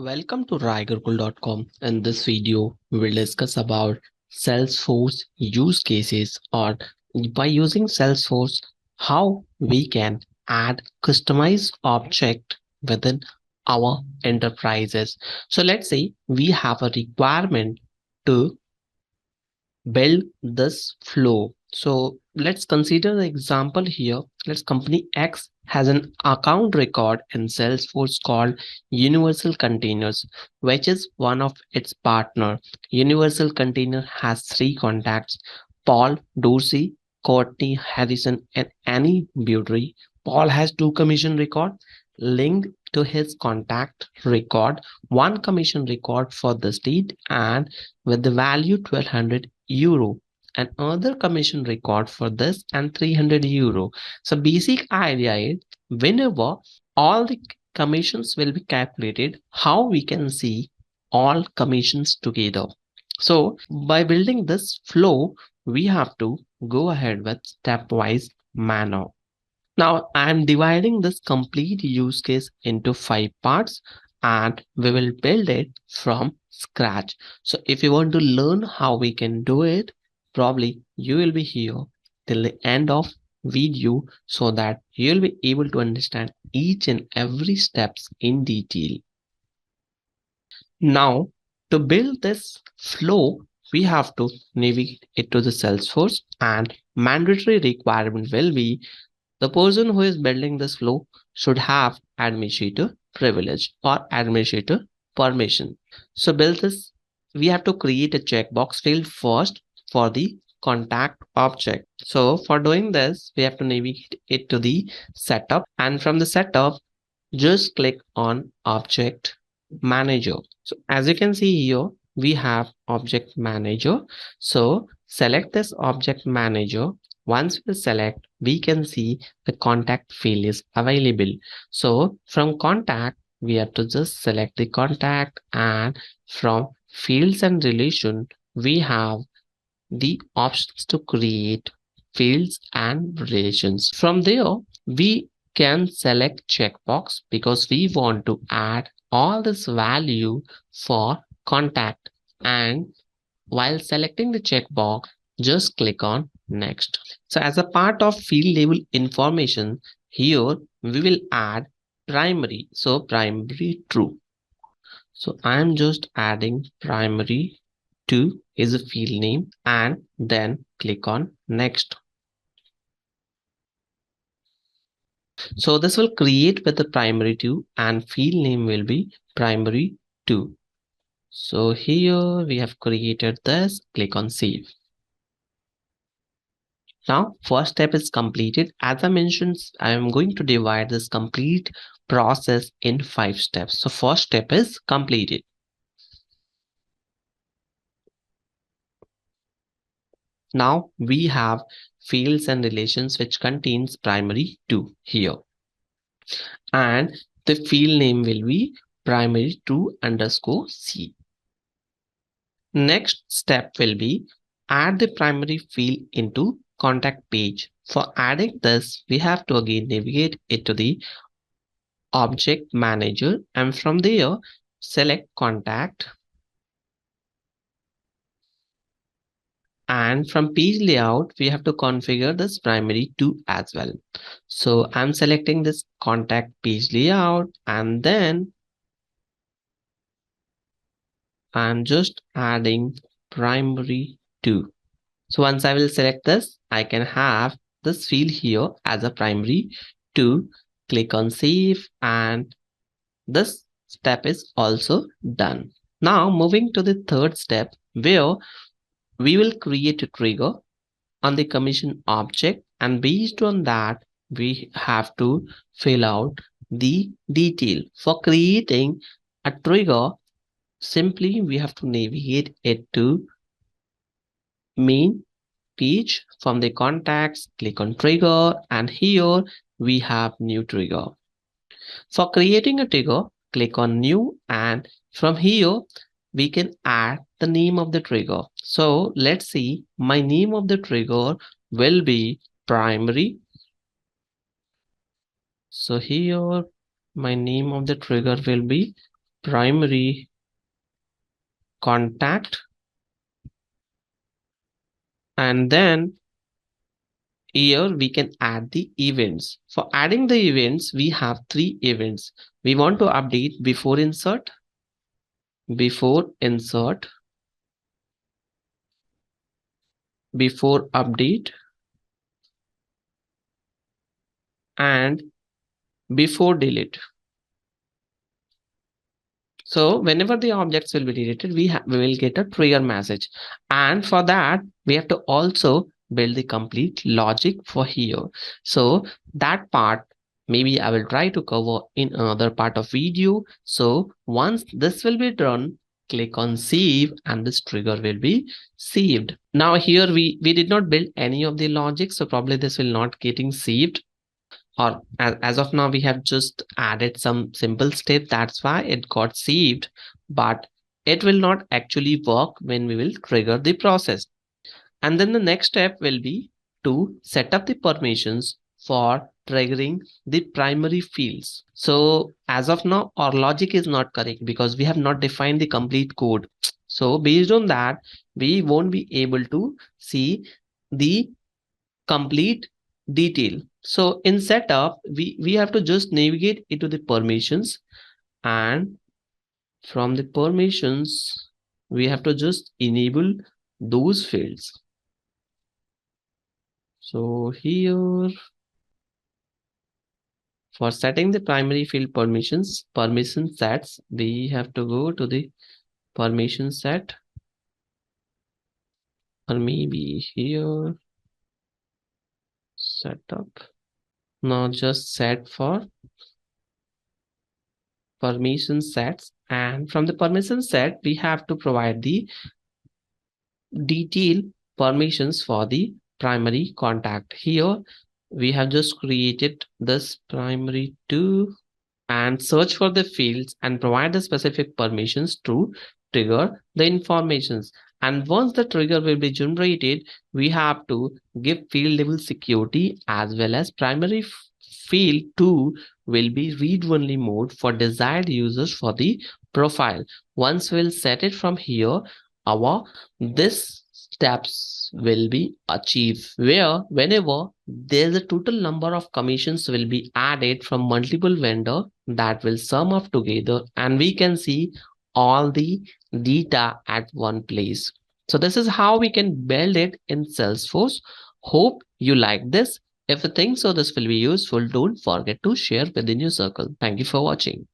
Welcome to RaiGurukul.com. In this video, we will discuss about Salesforce use cases or by using Salesforce, how we can add customized object within our enterprises. So let's say we have a requirement to build this flow. So let's consider the example here. Let's company X has an account record in Salesforce called Universal Containers, which is one of its partner. Universal Container has three contacts: Paul, Dorsey, Courtney, Harrison, and Annie Beaudry. Paul has two commission record linked to his contact record, one commission record for the state and with the value 1200 euro, and other commission record for this and 300 euro. So basic idea is whenever all the commissions will be calculated, how we can see all commissions together. So by building this flow, we have to go ahead with stepwise manner. Now I'm dividing this complete use case into 5 parts and we will build it from scratch. So if you want to learn how we can do it, probably you will be here till the end of video so that you'll be able to understand each and every steps in detail. Now to build this flow, we have to navigate it to the Salesforce, and mandatory requirement will be the person who is building this flow should have administrator privilege or administrator permission. So build this, we have to create a checkbox field first for the contact object. So for doing this, we have to navigate it to the setup, and from the setup, just click on object manager. So as you can see here, we have object manager. So select this object manager. Once we select, we can see the contact field is available. So from contact, we have to just select the contact, and from fields and relation, we have the options to create fields and relations. From there, we can select checkbox because we want to add all this value for contact, and while selecting the checkbox, just click on next. So as a part of field label information, here we will add primary. So primary true. So I'm just adding primary 2 is a field name and then click on next. So this will create with the primary 2 and field name will be primary 2. So here we have created this, click on save. Now first step is completed. As I mentioned, I am going to divide this complete process in 5 steps. So first step is completed. Now we have fields and relations which contains primary 2 here, and the field name will be primary 2 underscore C. Next step will be add the primary field into contact page. For adding this, we have to again navigate it to the object manager, and from there select contact, and from page layout we have to configure this primary 2 as well. So I'm selecting this contact page layout, and then I'm just adding primary 2. So once I will select this, I can have this field here as a primary 2. Click on save, and this step is also done. Now moving to the third step, where we will create a trigger on the commission object, and based on that we have to fill out the detail. For creating a trigger, simply we have to navigate it to main page. From the contacts, click on trigger, and here we have new trigger. For creating a trigger, click on new, and from here we can add the name of the trigger. So let's see, my name of the trigger will be primary. So here my name of the trigger will be primary contact, and then here we can add the events. For adding the events, we have three events. We want to update before insert, before update, and before delete. So whenever the objects will be deleted, we will get a trigger message. And for that, we have to also build the complete logic for here. So that part, maybe I will try to cover in another part of video. So once this will be done, click on save and this trigger will be saved. Now here we did not build any of the logic. So probably this will not getting saved, or as of now we have just added some simple step, that's why it got saved, but it will not actually work when we will trigger the process. And then the next step will be to set up the permissions for triggering the primary fields. So as of now our logic is not correct because we have not defined the complete code. So based on that, we won't be able to see the complete detail. So in setup, we have to just navigate into the permissions, and from the permissions, we have to just enable those fields. So here, for setting the primary field permissions, permission sets, we have to go to the permission set, or maybe here, setup. Now just set for permission sets, and from the permission set we have to provide the detail permissions for the primary contact. Here we have just created this primary 2 and search for the fields and provide the specific permissions to trigger the informations. And once the trigger will be generated, we have to give field level security as well as primary field 2 will be read-only mode for desired users for the profile. Once we'll set it from here, our this steps will be achieved, where whenever there's a total number of commissions will be added from multiple vendor, that will sum up together and we can see all the data at one place. So this is how we can build it in Salesforce. Hope you like this. If you think so this will be useful, don't forget to share within your circle. Thank you for watching.